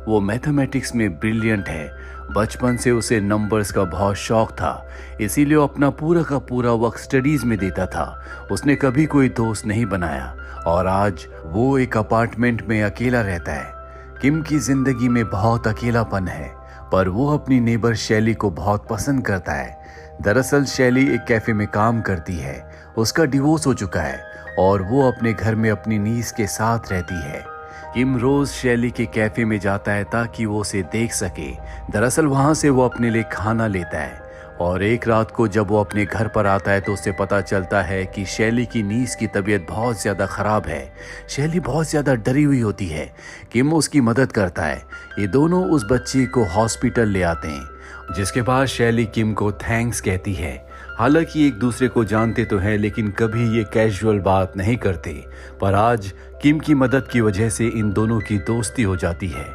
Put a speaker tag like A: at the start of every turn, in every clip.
A: वो मैथमेटिक्स में ब्रिलियंट है। बचपन से उसे नंबर्स का बहुत शौक था, इसीलिए वो अपना पूरा का पूरा वक्त स्टडीज में देता था। उसने कभी कोई दोस्त नहीं बनाया और आज वो एक अपार्टमेंट में अकेला रहता है। किम की जिंदगी में बहुत अकेलापन है, पर वो अपनी नेबर शैली को बहुत पसंद करता है। दरअसल शैली एक कैफे में काम करती है। उसका डिवोर्स हो चुका है और वो अपने घर में अपनी नीस के साथ रहती है। किम रोज शैली के कैफे में जाता है ताकि वो उसे देख सके। दरअसल वहां से वो अपने लिए खाना लेता है और एक रात को जब वो अपने घर पर आता है तो उसे पता चलता है कि शैली की नीस की तबीयत बहुत ज़्यादा ख़राब है। शैली बहुत ज़्यादा डरी हुई होती है। किम उसकी मदद करता है। ये दोनों उस बच्ची को हॉस्पिटल ले आते हैं, जिसके बाद शैली किम को थैंक्स कहती है। हालांकि एक दूसरे को जानते तो हैं, लेकिन कभी ये कैजुअल बात नहीं करते। पर आज किम की मदद की वजह से इन दोनों की दोस्ती हो जाती है।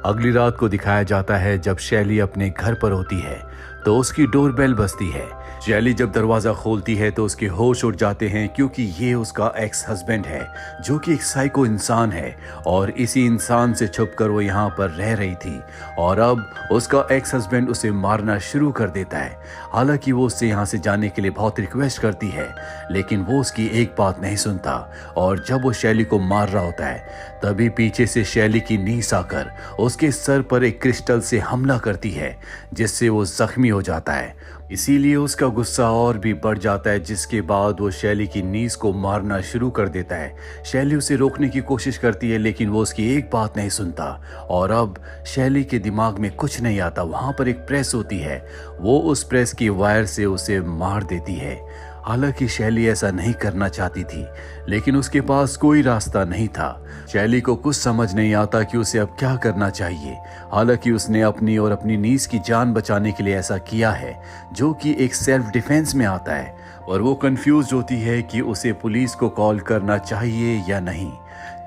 A: अगली रात को दिखाया जाता है जब शैली अपने घर पर होती है तो उसकी डोरबेल बजती है। शैली जब दरवाज़ा खोलती है तो उसके होश उड़ जाते हैं, क्योंकि ये उसका एक्स हस्बैंड है जो कि एक साइको इंसान है और इसी इंसान से छुपकर वो यहाँ पर रह रही थी। और अब उसका एक्स हस्बैंड उसे मारना शुरू कर देता है। हालांकि वो उससे यहाँ से जाने के लिए बहुत रिक्वेस्ट करती है, लेकिन वो उसकी एक बात नहीं सुनता। और जब वो शैली को मार रहा होता है तभी पीछे से शैली की नीस आकर उसके सर पर एक क्रिस्टल से हमला करती है, जिससे वो जख्मी हो जाता है। इसीलिए उसका गुस्सा और भी बढ़ जाता है, जिसके बाद वो शैली की नीस को मारना शुरू कर देता है। शैली उसे रोकने की कोशिश करती है, लेकिन वो उसकी एक बात नहीं सुनता। और अब शैली के दिमाग में कुछ नहीं आता। वहाँ पर एक प्रेस होती है, वो उस प्रेस की वायर से उसे मार देती है। हालांकि शैली ऐसा नहीं करना चाहती थी, लेकिन उसके पास कोई रास्ता नहीं था। शैली को कुछ समझ नहीं आता कि उसे अब क्या करना चाहिए। हालांकि उसने अपनी और अपनी नीस की जान बचाने के लिए ऐसा किया है, जो कि एक सेल्फ डिफेंस में आता है। और वो कंफ्यूज होती है कि उसे पुलिस को कॉल करना चाहिए या नहीं।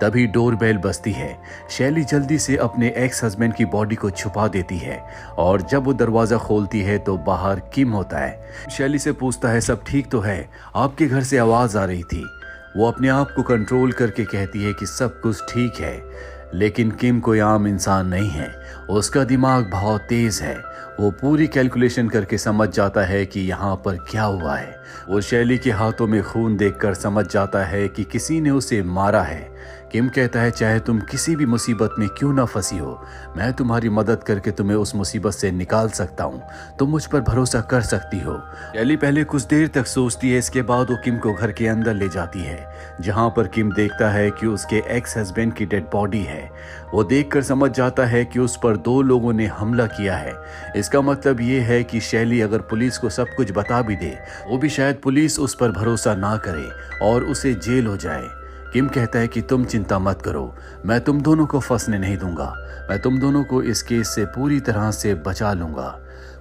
A: तभी डोरबेल बजती है। शैली जल्दी से अपने एक्स हस्बैंड की बॉडी को छुपा देती है और जब वो दरवाज़ा खोलती है तो बाहर किम होता है। शैली से पूछता है सब ठीक तो है, आपके घर से आवाज़ आ रही थी। वो अपने आप को कंट्रोल करके कहती है कि सब कुछ ठीक है, लेकिन किम कोई आम इंसान नहीं है। उसका दिमाग बहुत तेज है। वो पूरी कैलकुलेशन करके समझ जाता है कि यहाँ पर क्या हुआ है। वो शैली के हाथों में खून देखकर समझ जाता है कि किसी ने उसे मारा है। किम कहता है चाहे तुम किसी भी मुसीबत में क्यों ना फंसी हो, मैं तुम्हारी मदद करके तुम्हें उस मुसीबत से निकाल सकता हूँ। तुम मुझ पर भरोसा कर सकती हो। शैली पहले कुछ देर तक सोचती है, इसके बाद वो किम को घर के अंदर ले जाती है, जहाँ पर किम देखता है कि उसके एक्स हस्बैंड की डेड बॉडी है। वो देखकर समझ जाता है कि उस पर 2 लोगों ने हमला किया है। इसका मतलब ये है कि शैली अगर पुलिस को सब कुछ बता भी दे, वो भी शायद पुलिस उस पर भरोसा ना करे और उसे जेल हो जाए। किम कहता है कि तुम चिंता मत करो, मैं तुम दोनों को फंसने नहीं दूंगा। मैं तुम दोनों को इस केस से पूरी तरह से बचा लूंगा।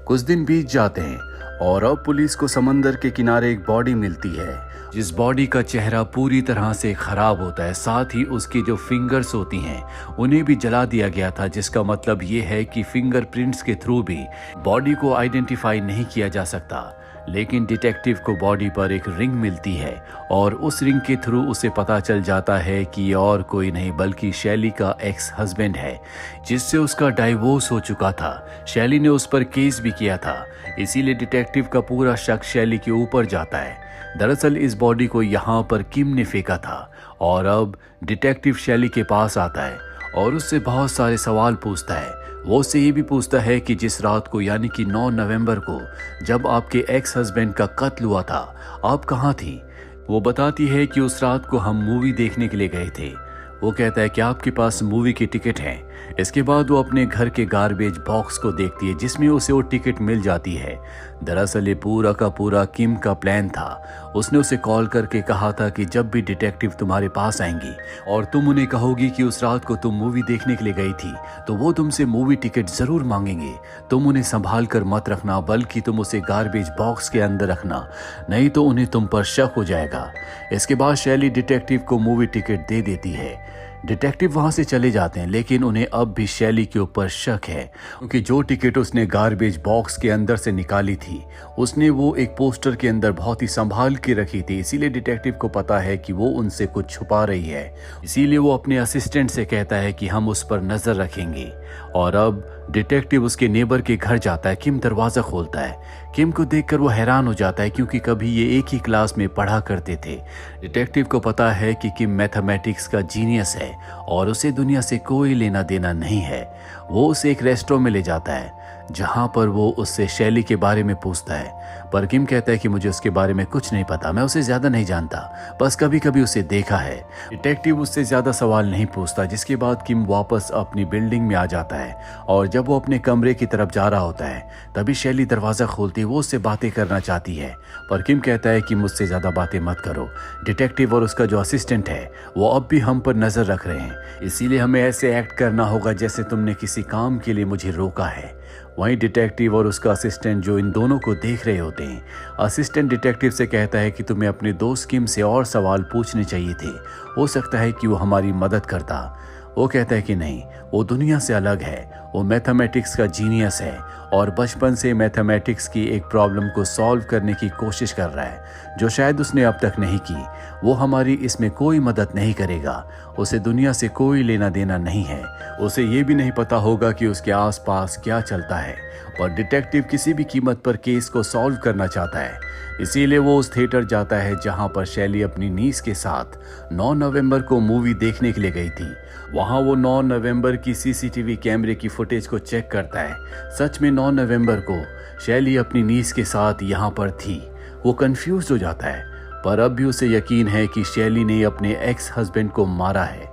A: कुछ दिन बीत जाते हैं और अब पुलिस को समंदर के किनारे एक बॉडी मिलती है, जिस बॉडी का चेहरा पूरी तरह से खराब होता है। साथ ही उसकी जो फिंगर्स होती हैं उन्हें भी जला दिया गया था, जिसका मतलब ये है कि फिंगरप्रिंट्स के थ्रू भी बॉडी को आइडेंटिफाई नहीं किया जा सकता। लेकिन डिटेक्टिव को बॉडी पर एक रिंग मिलती है और उस रिंग के थ्रू उसे पता चल जाता है कि ये और कोई नहीं बल्कि शैली का एक्स हस्बैंड है, जिससे उसका डाइवोर्स हो चुका था। शैली ने उस पर केस भी किया था, इसीलिए डिटेक्टिव का पूरा शक शैली के ऊपर जाता है। दरअसल इस बॉडी को यहाँ पर किम ने फेंका था और अब डिटेक्टिव शैली के पास आता है और उससे बहुत सारे सवाल पूछता है। वो उससे ये भी पूछता है कि जिस रात को यानी कि 9 नवंबर को जब आपके एक्स हस्बैंड का कत्ल हुआ था, आप कहाँ थी। वो बताती है कि उस रात को हम मूवी देखने के लिए गए थे। वो कहता है कि आपके पास मूवी की टिकट है। इसके बाद वो अपने घर के गार्बेज बॉक्स को देखती है, जिसमें उसे वो टिकट मिल जाती है। दरअसल ये पूरा का पूरा किम का प्लान था। उसने उसे कॉल करके कहा था कि जब भी डिटेक्टिव तुम्हारे पास आएंगी और तुम उन्हें कहोगी कि उस रात को तुम मूवी देखने के लिए गई थी, तो वो तुमसे मूवी टिकट जरूर मांगेंगे। तुम उन्हें संभाल कर मत रखना, बल्कि तुम उसे गार्बेज बॉक्स के अंदर रखना, नहीं तो उन्हें तुम पर शक हो जाएगा। इसके बाद शैली डिटेक्टिव को मूवी टिकट दे देती है। डिटेक्टिव वहां से चले जाते हैं, लेकिन उन्हें अब भी शैली के ऊपर शक है, क्योंकि जो टिकट उसने गार्बेज बॉक्स के अंदर से निकाली थी उसने वो एक पोस्टर के अंदर बहुत ही संभाल के रखी थी। इसीलिए डिटेक्टिव को पता है कि वो उनसे कुछ छुपा रही है। इसीलिए वो अपने असिस्टेंट से कहता है कि हम उस पर नजर रखेंगे। और अब डिटेक्टिव उसके नेबर के घर जाता है। किम दरवाजा खोलता है। किम को देखकर वो हैरान हो जाता है, क्योंकि कभी ये एक ही क्लास में पढ़ा करते थे। डिटेक्टिव को पता है कि किम मैथमेटिक्स का जीनियस है और उसे दुनिया से कोई लेना देना नहीं है। वो उसे एक रेस्टोरेंट में ले जाता है, जहां पर वो उससे शैली के बारे में पूछता है। पर किम कहता है कि मुझे उसके बारे में कुछ नहीं पता, मैं उसे ज्यादा नहीं जानता, बस कभी कभी उसे देखा है। डिटेक्टिव उससे ज्यादा सवाल नहीं पूछता, जिसके बाद किम वापस अपनी बिल्डिंग में आ जाता है। और जब वो अपने कमरे की तरफ जा रहा होता है, तभी शैली दरवाजा खोलती है। वो उससे बातें करना चाहती है, पर किम कहता है कि मुझसे ज्यादा बातें मत करो। डिटेक्टिव और उसका जो असिस्टेंट है वो अब भी हम पर नजर रख रहे हैं, इसीलिए हमें ऐसे एक्ट करना होगा जैसे तुमने किसी काम के लिए मुझे रोका है। वहीं डिटेक्टिव और उसका असिस्टेंट जो इन दोनों को देख रहे होते हैं, असिस्टेंट डिटेक्टिव से कहता है कि तुम्हें अपने दोस्त किम से और सवाल पूछने चाहिए थे, हो सकता है कि वो हमारी मदद करता। वो कहता है कि नहीं, वो दुनिया से अलग है, वो मैथमेटिक्स का जीनियस है और बचपन से मैथमेटिक्स की एक प्रॉब्लम को सॉल्व करने की कोशिश कर रहा है, जो शायद उसने अब तक नहीं की। वो हमारी इसमें कोई मदद नहीं करेगा, उसे दुनिया से कोई लेना देना नहीं है, उसे ये भी नहीं पता होगा कि उसके आसपास क्या चलता है। पर डिटेक्टिव किसी भी कीमत पर केस को सॉल्व करना चाहता है, इसीलिए वो उस थिएटर जाता है जहां पर शैली अपनी नीस के साथ 9 नवंबर को मूवी देखने के लिए गई थी। वहां वो 9 नवंबर की सीसीटीवी कैमरे की फुटेज को चेक करता है। सच में 9 नवंबर को शैली अपनी नीस के साथ यहाँ पर थी। वो कंफ्यूज हो जाता है, पर अब भी उसे यकीन है कि शैली ने अपने एक्स हस्बैंड को मारा है।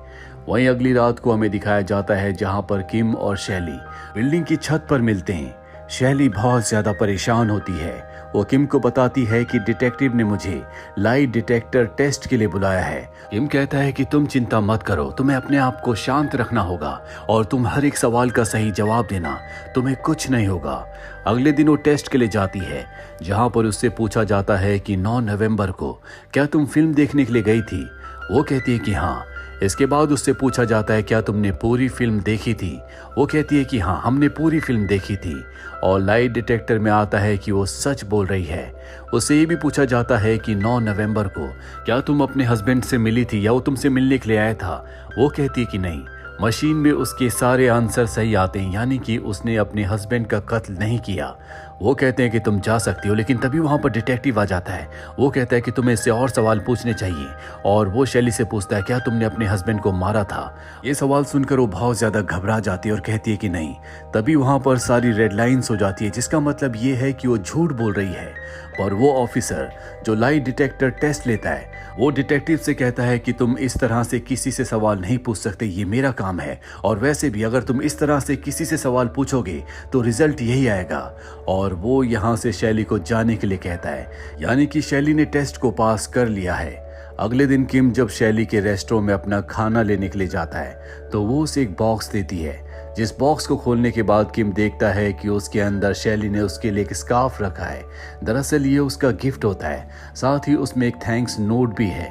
A: वहीं अगली रात को हमें दिखाया जाता है जहां पर किम और शैली बिल्डिंग की छत पर मिलते हैं। शैली बहुत ज्यादा परेशान होती है। वो किम को बताती है कि डिटेक्टिव ने मुझे लाई डिटेक्टर टेस्ट के लिए बुलाया है। किम कहता है कि तुम चिंता मत करो, तुम्हें अपने आप को शांत रखना होगा और तुम हर एक सवाल का सही जवाब देना, तुम्हें कुछ नहीं होगा। अगले दिन वो टेस्ट के लिए जाती है, जहां पर उससे पूछा जाता है कि 9 नवंबर को क्या तुम फिल्म देखने के लिए गई थी। वो कहती है कि हाँ। इसके बाद उससे पूछा जाता है क्या तुमने पूरी फिल्म देखी थी। वो कहती है कि हाँ, हमने पूरी फिल्म देखी थी। और लाइट डिटेक्टर में आता है कि वो सच बोल रही है। उससे ये भी पूछा जाता है कि 9 नवंबर को क्या तुम अपने हस्बैंड से मिली थी या वो तुमसे मिलने के लिए आया था। वो कहती है कि नहीं। मशीन में उसके सारे आंसर सही आते हैं, यानी कि उसने अपने हस्बैंड का कत्ल नहीं किया। वो कहते हैं कि तुम जा सकती हो, लेकिन तभी वहां पर डिटेक्टिव आ जाता है। वो कहता है कि तुम्हें इससे और सवाल पूछने चाहिए, और वो शैली से पूछता है क्या तुमने अपने हस्बैंड को मारा था। ये सवाल सुनकर वो बहुत ज्यादा घबरा जाती है और कहती है कि नहीं। तभी वहां पर सारी रेड लाइन्स हो जाती है, जिसका मतलब ये है कि वो झूठ बोल रही है। पर वो ऑफिसर जो लाई डिटेक्टर टेस्ट लेता है, वो डिटेक्टिव से कहता है कि तुम इस तरह से किसी से सवाल नहीं पूछ सकते, ये मेरा काम है। और वैसे भी अगर तुम इस तरह से किसी से सवाल पूछोगे तो रिजल्ट यही आएगा। और वो यहाँ से शैली को जाने के लिए कहता है, यानी कि शैली ने टेस्ट को पास कर लिया है। अगले दिन किम जब शैली के रेस्टोरेंट में अपना खाना लेने के लिए जाता है, तो वो उसे एक बॉक्स देती है। जिस बॉक्स को खोलने के बाद किम देखता है कि उसके अंदर शैली ने उसके लिए एक स्कार्फ रखा है। दरअसल ये उसका गिफ्ट होता है, साथ ही उसमें एक थैंक्स नोट भी है।